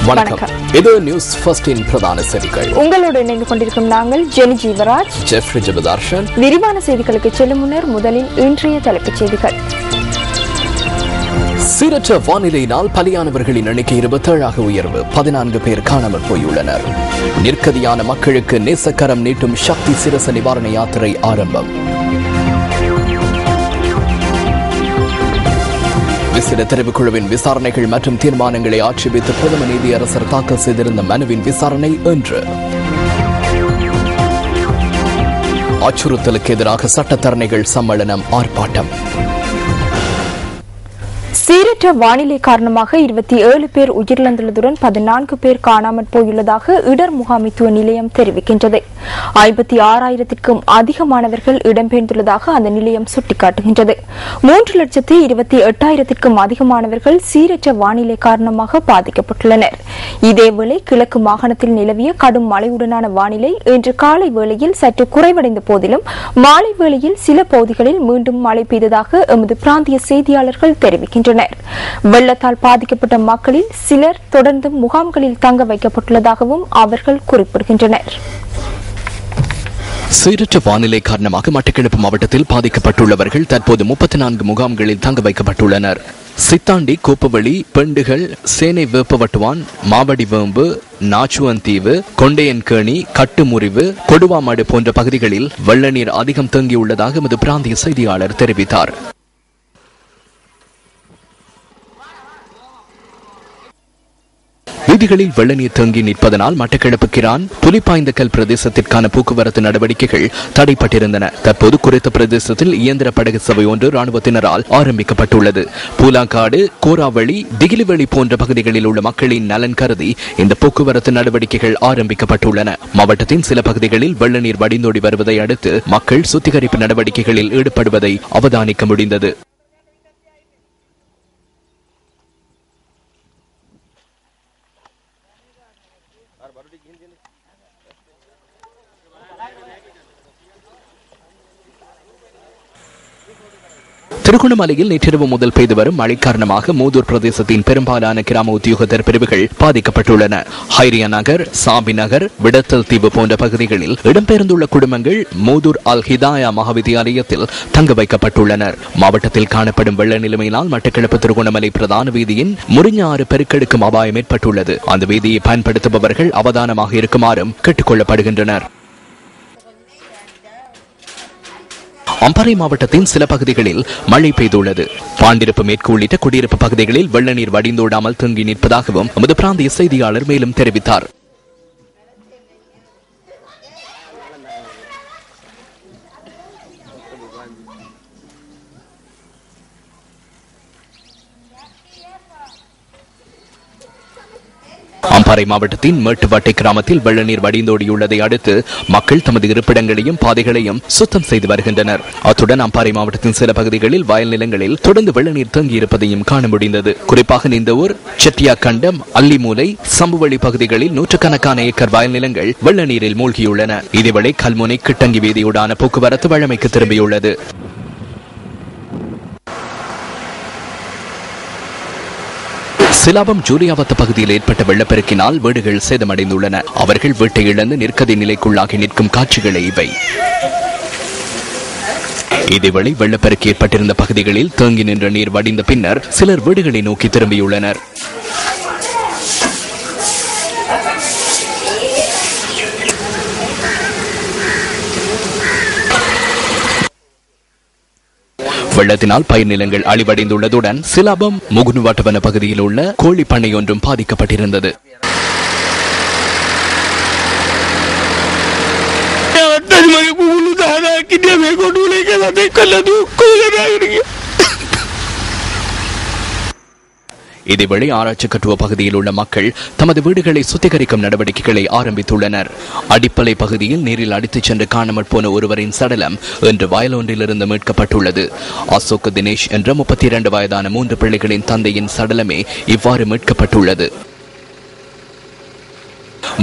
வணக்கம். இது நியூஸ் ஃபர்ஸ்டின் பிரதான செய்திகள். உங்களோடு இணைந்து கொண்டிருக்கும் நாங்கள் ஜெனி ஜீவராஜ், ஜெஃப்ரி ஜெபதார்ஷன். விரிவான செய்திகளுக்கு செல்லும் முன்னர் முதலில் இன்றைய தலைப்புச் செய்திகள். சீரற்ற வானிலையினால் பலியானவர்களின் எண்ணிக்கை 27 உயர்வு, 14 பேர் காணாமல் போயுள்ளனர். நிர்கதியான மக்களுக்கு நேசக்கரம் நீட்டும் சக்தி சிரச நிவாரண யாத்திரை ஆரம்பம். விசிட தெரிவுக்குழுவின் விசாரணைகள் மற்றும் தீர்மானங்களை ஆட்சேபித்து பிரதம நீதியரசர் தாக்கல் செய்திருந்த மனுவின் விசாரணை இன்று. அச்சுறுத்தலுக்கு எதிராக சட்டத்தரணிகள் சம்மேளனம் ஆர்ப்பாட்டம். சீரற்ற வானிலை காரணமாக 27 பேர் உயிரிழந்துள்ளதுடன் 14 பேர் காணாமல் போயுள்ளதாக இடர் முகாமைத்துவ நிலையம் தெரிவிக்கின்றது. 56,000க்கும் அதிகமானவர்கள் இடம்பெயர்ந்துள்ளதாக அந்த நிலையம் சுட்டிக்காட்டுகின்றது. 3,28,000க்கும் அதிகமானவர்கள் சீரற்ற வானிலை காரணமாக பாதிக்கப்பட்டுள்ளனர். இதேவேளை கிழக்கு மாகாணத்தில் நிலவிய கடும் மழையுடனான வானிலை இன்று காலை வேளையில் சற்று குறைவடைந்த போதிலும் மாலை வேளையில் சில பகுதிகளில் மீண்டும் மழை பெய்ததாக எமது பிராந்திய செய்தியாளர்கள் தெரிவிக்கின்றனர். வெள்ளத்தால் பாதிக்கப்பட்ட மக்களில் சிலர் தொடர்ந்து முகாம்களில் தங்க வைக்கப்பட்டுள்ளதாகவும் அவர்கள் குறிப்பிடுகின்றனர். சீரற்ற வானிலை காரணமாக மட்டக்களப்பு மாவட்டத்தில் பாதிக்கப்பட்டுள்ளவர்கள் தற்போது 34 முகாம்களில் தங்க வைக்கப்பட்டுள்ளனர். சித்தாண்டி, கோப்பவெளி, பெண்டுகள், சேனை வேப்பவட்டுவான், மாவடி வேம்பு, நாச்சுவந்தீவு, கொண்டையன்கேணி, கட்டுமுறிவு, கொடுவாமாடு போன்ற பகுதிகளில் வெள்ள நீர் அதிகம் தேங்கியுள்ளதாக எமது பிராந்திய செய்தியாளர் தெரிவித்தார். வீதிகளில் வெள்ள நீர் தேங்கி நிற்பதனால் மட்டக்களப்பு கிரான் புலிப்பாய்ந்தக்கல் பிரதேசத்திற்கான போக்குவரத்து நடவடிக்கைகள் தடைப்பட்டிருந்தன. தற்போது குறித்த பிரதேசத்தில் இயந்திர படகு சபை ஒன்று ராணுவத்தினரால் ஆரம்பிக்கப்பட்டுள்ளது. பூலாங்காடு, கோராவளி, திகிலிவெளி போன்ற பகுதிகளில் உள்ள மக்களின் நலன் கருதி இந்த போக்குவரத்து நடவடிக்கைகள் ஆரம்பிக்கப்பட்டுள்ளன. மாவட்டத்தின் சில பகுதிகளில் வெள்ள நீர் வடிந்தோடி வருவதை அடுத்து மக்கள் சுத்திகரிப்பு நடவடிக்கைகளில் ஈடுபடுவதை அவதானிக்க முடிந்தது. திருகோணமலையில் நேற்றிரவு முதல் பெய்து வரும் மழை காரணமாக மூதூர் பிரதேசத்தின் பெரும்பாலான கிராம உத்தியோகத்தர் பிரிவுகள் பாதிக்கப்பட்டுள்ளன. ஹைரியா நகர், சாபி நகர், விடத்தல் தீவு போன்ற பகுதிகளில் இடம்பெயர்ந்துள்ள குடும்பங்கள் மூதூர் அல் ஹிதாயா மகாவித்தியாலயத்தில் தங்க வைக்கப்பட்டுள்ளனர். மாவட்டத்தில் காணப்படும் வெள்ள நிலைமையினால் மட்டக்களப்பு திருகோணமலை பிரதான வீதியின் முறிஞ்சாறு பெருக்கெடுக்கும் அபாயம் ஏற்பட்டுள்ளது. அந்த வீதியை பயன்படுத்துபவர்கள் அவதானமாக இருக்குமாறும் கேட்டுக் கொள்ளப்படுகின்றனர். அம்பாறை மாவட்டத்தின் சில பகுதிகளில் மழை பெய்துள்ளது. பாண்டிருப்பு மேற்கு உள்ளிட்ட குடியிருப்பு பகுதிகளில் வெள்ள நீர் வடிந்தோடாமல் தேங்கி நிற்பதாகவும் நமது பிராந்திய செய்தியாளர் மேலும் தெரிவித்தார். அம்பாறை மாவட்டத்தின் மேட்டுவாட்டை கிராமத்தில் வெள்ள நீர் வடிந்தோடியுள்ளதை அடுத்து மக்கள் தமது இருப்பிடங்களையும் பாதைகளையும் சுத்தம் செய்து வருகின்றனர். அத்துடன் அம்பாறை மாவட்டத்தின் சில பகுதிகளில் வயல் நிலங்களில் தொடர்ந்து வெள்ள நீர் தங்கியிருப்பதையும் காண முடிந்தது. குறிப்பாக இந்த ஊர், செட்டியா கண்டம், அல்லிமூலை, சம்புவழி பகுதிகளில் நூற்றுக்கணக்கான ஏக்கர் வயல் நிலங்கள் வெள்ள நீரில் மூழ்கியுள்ளன. இதேவேளை கல்முனை, கிட்டங்கி வீதியுடான போக்குவரத்து வழமைக்கு திரும்பியுள்ளது. சிலாபம் ஜூலியாவத்த பகுதியில் ஏற்பட்ட வெள்ளப்பெருக்கினால் வீடுகள் சேதமடைந்துள்ளன. அவர்கள் வீட்டை இழந்து நிற்கதி நிலைக்குள்ளாகி நிற்கும் காட்சிகளே இவை. இதேவேளை வெள்ளப்பெருக்கு ஏற்பட்டிருந்த பகுதிகளில் தேங்கி நின்ற நீர் வடிந்த பின்னர் சிலர் வீடுகளை நோக்கி திரும்பியுள்ளனர். வெள்ளத்தினால் பயிர் நிலங்கள் அழிவடைந்துள்ளதுடன் சிலாபம் முகுனுவாட்டவன பகுதியில் உள்ள கோழி பண்ணை ஒன்றும் பாதிக்கப்பட்டிருந்தது. இதேவேளை ஆராய்ச்சி கட்டுவ பகுதியில் உள்ள மக்கள் தமது வீடுகளை சுத்திகரிக்கும் நடவடிக்கைகளை ஆரம்பித்துள்ளனர். அடிப்பளை பகுதியில் நீரில் அடித்துச் சென்று காணாமற் போன ஒருவரின் சடலம் இன்று வயலொன்றிலிருந்து மீட்கப்பட்டுள்ளது. அசோக் தினேஷ் என்ற 32 வயதான 3 பிள்ளைகளின் தந்தையின் சடலமே இவ்வாறு மீட்கப்பட்டுள்ளது.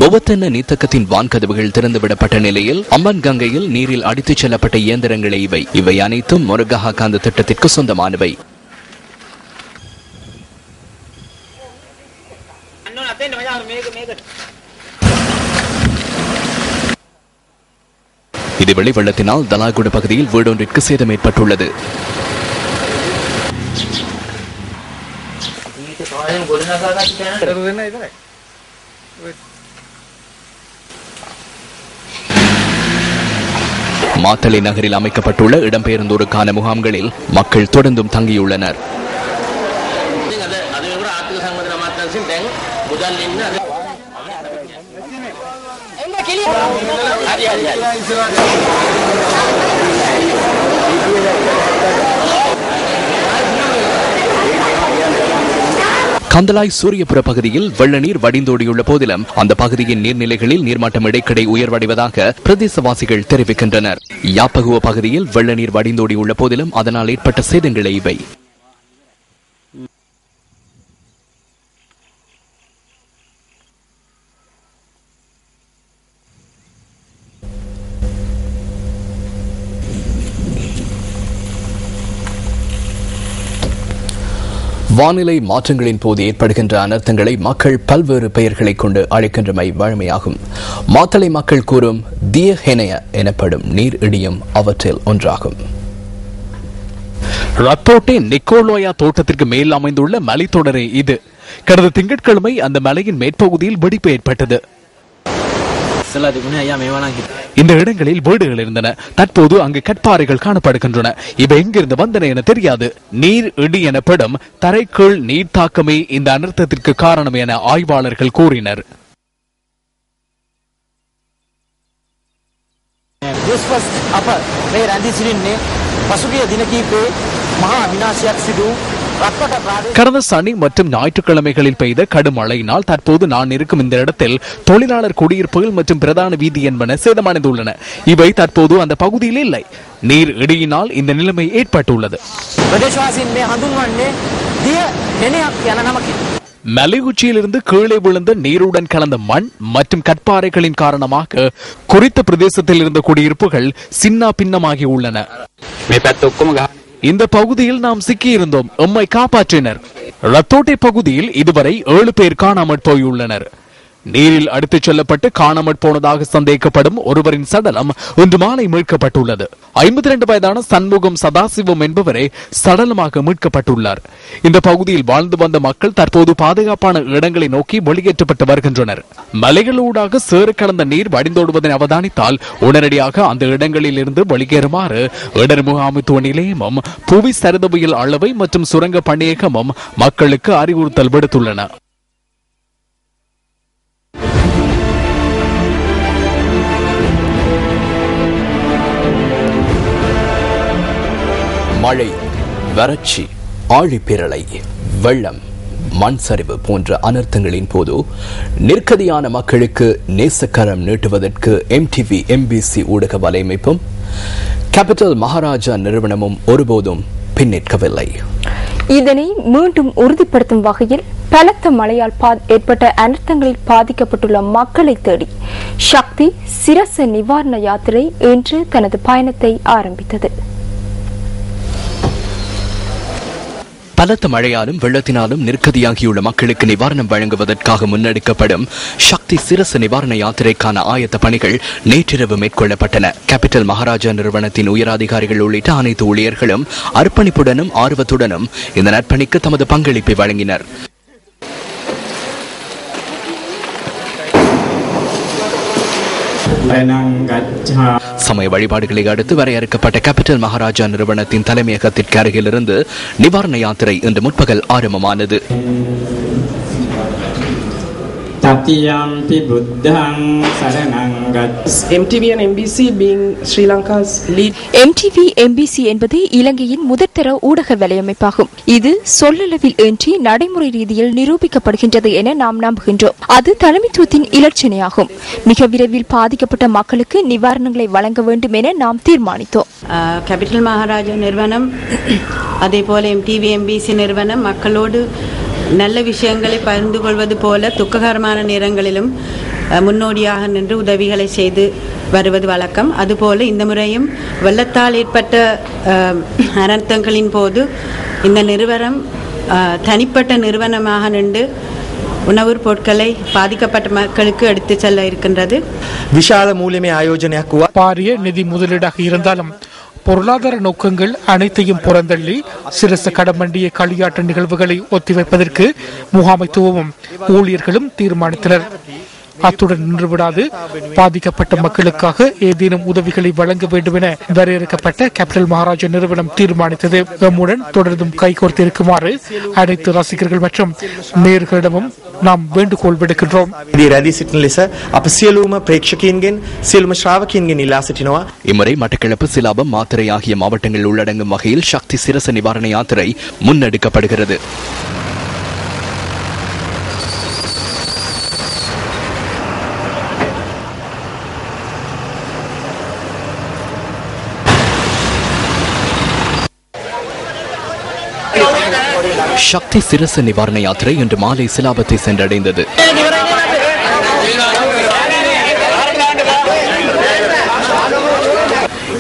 பொவத்தென்ன நீத்தக்கத்தின் வான்கதவுகள் திறந்துவிடப்பட்ட நிலையில் அம்மன் கங்கையில் நீரில் அடித்துச் செல்லப்பட்ட இயந்திரங்களே இவை அனைத்தும் முருகஹாகாந்த திட்டத்திற்கு சொந்தமானவை. இதுவெளி வெள்ளத்தினால் தலாகுட பகுதியில் வீடொன்றிற்கு சேதம் ஏற்பட்டுள்ளது. மாத்தளை நகரில் அமைக்கப்பட்டுள்ள இடம்பெயர்ந்தோருக்கான முகாம்களில் மக்கள் தொடர்ந்தும் தங்கியுள்ளனர். கந்தலாய் சூரியபுர பகுதியில் வெள்ள நீர் வடிந்தோடியுள்ள போதிலும் அந்த பகுதியின் நீர்நிலைகளில் நீர்மட்டம் இடைக்கிடை உயர்வடைவதாக பிரதேசவாசிகள் தெரிவிக்கின்றனர். யாப்பகுவ பகுதியில் வெள்ள நீர் வடிந்தோடியுள்ள போதிலும் அதனால் ஏற்பட்ட சேதங்களே இவை. வானிலை மாற்றங்களின் போது ஏற்படுகின்ற அனர்த்தங்களை மக்கள் பல்வேறு பெயர்களை கொண்டு அழைக்கின்றமை வழமையாகும். மாத்தளை மக்கள் கூறும் தியஹெனய எனப்படும் நீர் இடியும் அவற்றில் ஒன்றாகும். ரத்தோட்டை நிக்கோலோயா தோட்டத்திற்கு மேல் அமைந்துள்ள மலைத்தொடரே இது. கடந்த திங்கட்கிழமை அந்த மலையின் மேற்பகுதியில் வெடிப்பு ஏற்பட்டது. இந்த இடங்களில் வீடுகள் இருந்தன. தற்போது அங்கு கற்பாறைகள் காணப்படுகின்றன. இவை எங்கிருந்து வந்தன என தெரியாது. நீர் இடி எனப்படும் தரைக்கீழ் நீர் தாக்கமே இந்த அனர்த்தத்திற்கு காரணம் என ஆய்வாளர்கள் கூறினர். கடந்த சனி மற்றும் ஞாயிற்றுக்கிழமைகளில் பெய்த கடும் மழையினால் தற்போது நான் இருக்கும் இந்த இடத்தில் தொழிலாளர் குடியிருப்புகள் மற்றும் பிரதான வீதி என்பன சேதமடைந்துள்ளன. இவை தற்போது அந்த பகுதியில் இல்லை. நீர் இடியினால் இந்த நிலைமை ஏற்பட்டுள்ளது. மலை உச்சியிலிருந்து கீழே விழுந்த நீருடன் கலந்த மண் மற்றும் கற்பாறைகளின் காரணமாக குறித்த பிரதேசத்தில் இருந்த குடியிருப்புகள் சின்ன பின்னமாகி உள்ளன. இந்த பகுதியில் நாம் சிக்கியிருந்தோம். எம்மை காப்பாற்றினர். ரத்தோட்டை பகுதியில் இதுவரை 7 பேர் காணாமற் போயுள்ளனர். நீரில் அடித்துச் செல்லப்பட்டு காணாமற் போனதாக சந்தேகப்படும் ஒருவரின் சடலம் இன்று மாலை மீட்கப்பட்டுள்ளது. 52 வயதான சண்முகம் சதாசிவம் என்பவரே சடலமாக மீட்கப்பட்டுள்ளார். இந்த பகுதியில் வாழ்ந்து வந்த மக்கள் தற்போது பாதுகாப்பான இடங்களை நோக்கி வெளியேற்றப்பட்டு வருகின்றனர். மலைகளூடாக சேறு கலந்த நீர் வடிந்தோடுவதை அவதானித்தால் உடனடியாக அந்த இடங்களில் இருந்து வெளியேறுமாறு இடர் முகாமைத்துவ நிலையமும் புவி சரிதவியல் அளவை மற்றும் சுரங்க பணியகமும் மக்களுக்கு அறிவுறுத்தல் விடுத்துள்ளன. மழை, வறட்சி, ஆழிப்பேரலை, வெள்ளம், மண் சரிவு போன்ற அனர்த்தங்களின் போது நிர்கதியான மக்களுக்கு நேசக்கரம் நீட்டுவதற்கு MTV MBC ஊடக வலையமைப்பும் கேபிட்டல் மகாராஜா நிறுவனமும் ஒருபோதும் பின்னிற்கவில்லை. இதனை மீண்டும் உறுதிப்படுத்தும் வகையில் பலத்த மழையால் ஏற்பட்ட அனர்த்தங்களில் பாதிக்கப்பட்டுள்ள மக்களை தேடி சக்தி சிரச நிவாரண யாத்திரை இன்று தனது பயணத்தை ஆரம்பித்தது. பலத்த மழையாலும் வெள்ளத்தினாலும் நிர்கதியாகியுள்ள மக்களுக்கு நிவாரணம் வழங்குவதற்காக முன்னெடுக்கப்படும் சக்தி சிரச நிவாரண யாத்திரைக்கான ஆயத்த பணிகள் நேற்றிரவு மேற்கொள்ளப்பட்டன. கேபிட்டல் மகாராஜா நிறுவனத்தின் உயரதிகாரிகள் உள்ளிட்ட அனைத்து ஊழியர்களும் அர்ப்பணிப்புடனும் ஆர்வத்துடனும் இந்த நற்பணிக்கு தமது பங்களிப்பை வழங்கினர். சமய வழிபாடுகளை அடுத்து வரையறுக்கப்பட்ட கேபிட்டல் மகாராஜா நிறுவனத்தின் தலைமையகத்திற்கு அருகிலிருந்து நிவாரண யாத்திரை இன்று முற்பகல் ஆரம்பமானது. Tatiyampi buddhang saranang gacchami. MTV and MBC being Sri Lanka's lead. MTV MBC என்பது இலங்கையின் முதற்தர ஊடக வலையமைப்பாகும். இது சொல்லளவில் இன்றி நடைமுறை ரீதியில் நிரூபிக்கப்படுகின்றது என நாம் நம்புகின்றோம். அது தலைமைத்துவத்தின் இலட்சணையாகும். மிக விரைவில் பாதிக்கப்பட்ட மக்களுக்கு நிவாரணங்களை வழங்க வேண்டும் என நாம் தீர்மானித்தோம். கேபிட்டல் மகாராஜா நிறுவனம் அதேபோல MTV MBC நிறுவனம் மக்களோடு நல்ல விஷயங்களை பகிர்ந்து கொள்வது போல துக்ககரமான நேரங்களிலும் முன்னோடியாக நின்று உதவிகளை செய்து வருவது வழக்கம். அதுபோல இந்த முறையும் வெள்ளத்தால் ஏற்பட்ட அனர்த்தங்களின் போது இந்த நிறுவனம் தனிப்பட்ட நிறுவனமாக நின்று உணவுப் பொருட்களை பாதிக்கப்பட்ட மக்களுக்கு எடுத்து செல்ல இருக்கின்றது. விஷால மூலமே ஆயோஜனையாக பாரிய நிதி முதலீடாக இருந்தாலும் பொருளாதார நோக்கங்கள் அனைத்தையும் புறந்தள்ளி சிரச கடமண்டிய களியாட்ட நிகழ்வுகளை ஒத்திவைப்பதற்கு முகாமைத்துவமும் ஊழியர்களும் தீர்மானித்தனர். அத்துடன் நின்றுவிடாது பாதிக்கப்பட்ட மக்களுக்காக ஏதேனும் உதவிகளை வழங்க வேண்டும் என வரையறுக்கப்பட்ட கேபிட்டல் மகாராஜா நிறுவனம் தீர்மானித்தது. நம்முடன் தொடர்ந்தும் கைகோர்த்திருக்குமாறு அனைத்து ரசிகர்கள் மற்றும் நேயர்களிடமும் நாம் வேண்டுகோள் விடுக்கின்றோம். இம்முறை மட்டக்களப்பு, சிலாபம், மாத்தறை ஆகிய மாவட்டங்கள் உள்ளடங்கும் வகையில் சக்தி சிரச நிவாரண யாத்திரை முன்னெடுக்கப்படுகிறது. சக்தி சிரச நிவாரண யாத்திரை இன்று மாலை சிலாபத்தை சென்றடைந்தது.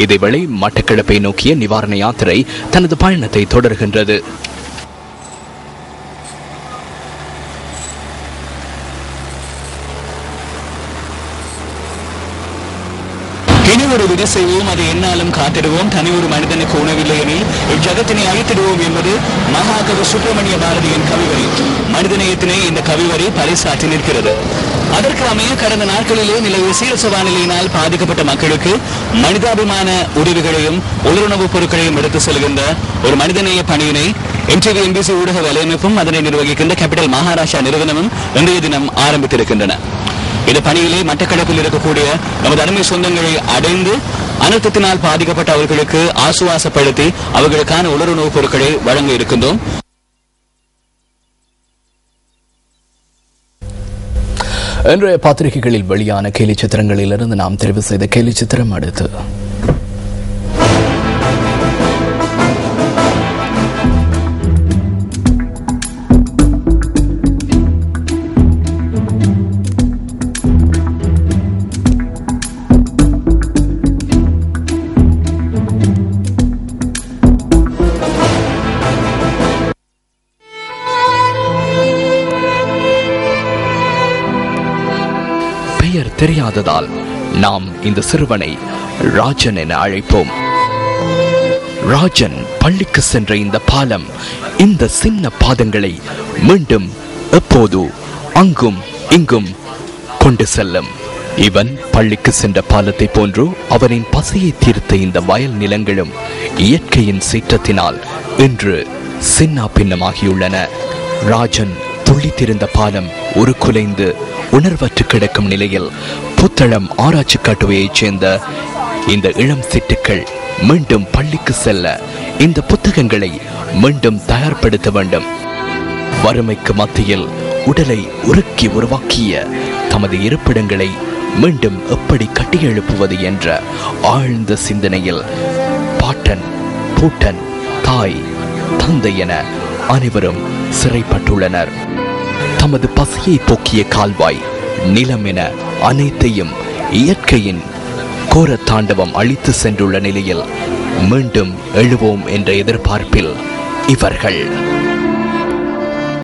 இதேவேளை மட்டக்களப்பை நோக்கிய நிவாரண யாத்திரை தனது பயணத்தை தொடர்கின்றது. இனி ஒரு விதி செய்வோம், அதை என்னாலும் காத்திடுவோம், தனி ஒரு மனிதனுக்கு உணவில்லை எனில் இவ்ஜகத்தினை அழித்திடுவோம் என்பது மகாகவி சுப்பிரமணிய பாரதியின் கவிவரி. மனிதநேயத்தினை இந்த கவிவரி பறைசாற்றி நிற்கிறது. அதற்கு அமைய கடந்த நாட்களிலே நிலவிய சீரச வானிலையினால் பாதிக்கப்பட்ட மக்களுக்கு மனிதாபிமான உதவிகளையும் உலருணவுப் பொருட்களையும் எடுத்து செல்கின்ற ஒரு மனிதநேய பணியினை MTV MBC ஊடக வலையமைப்பும் அதனை நிர்வகிக்கின்ற கேபிட்டல் மகாராஜா நிறுவனமும் இன்றைய தினம் ஆரம்பித்திருக்கின்றன. இந்த பணியிலே மட்டக்களப்பில் இருக்கக்கூடிய நமது அருமை சொந்தங்களை அடைந்து அனர்த்தத்தினால் பாதிக்கப்பட்ட அவர்களுக்கு ஆசுவாசப்படுத்தி அவர்களுக்கான உலருணவுப் பொருட்களை வழங்க இருக்கின்றோம். இன்றைய பத்திரிகைகளில் வெளியான கேலி சித்திரங்களிலிருந்து நாம் தெரிவு செய்த கேலி சித்திரம் அடுத்து. தெரியாததால் நாம் இந்த சிறுவனை ராஜன் என அழைப்போம். ராஜன் பள்ளிக்கு சென்ற இந்த பாலம் இந்த சின்ன பாதங்களை மீண்டும் எப்போது அங்கும் இங்கும் கொண்டு செல்லும். இவன் பள்ளிக்கு சென்ற பாலத்தை போன்று அவனின் பசியை தீர்த்த இந்த வயல் நிலங்களும் இயற்கையின் சீற்றத்தினால் இன்று சின்ன பின்னமாகியுள்ளன. ராஜன் துள்ளித்திருந்த பாலம் உருக்குலைந்து உணர்வற்று கிடக்கும் நிலையில் புத்தளம் ஆராய்ச்சி காட்டுவையைச் சேர்ந்த இந்த இளம் சிட்டுக்கள் மீண்டும் பள்ளிக்கு செல்ல இந்த புத்தகங்களை மீண்டும் தயார்படுத்த வேண்டும். வறுமைக்கு மத்தியில் உடலை உருக்கி உருவாக்கிய தமது இருப்பிடங்களை மீண்டும் எப்படி கட்டியெழுப்புவது என்ற ஆழ்ந்த சிந்தனையில் பாட்டன், பூட்டன், தாய், தந்தை என அனைவரும் சிறைப்பட்டுள்ளனர். தமது பசியை போக்கிய கால்வாய், நிலம் என அனைத்தையும் இயற்கையின் கோர தாண்டவம் அழித்து சென்றுள்ள நிலையில் மீண்டும் எழுவோம் என்ற எதிர்பார்ப்பில் இவர்கள்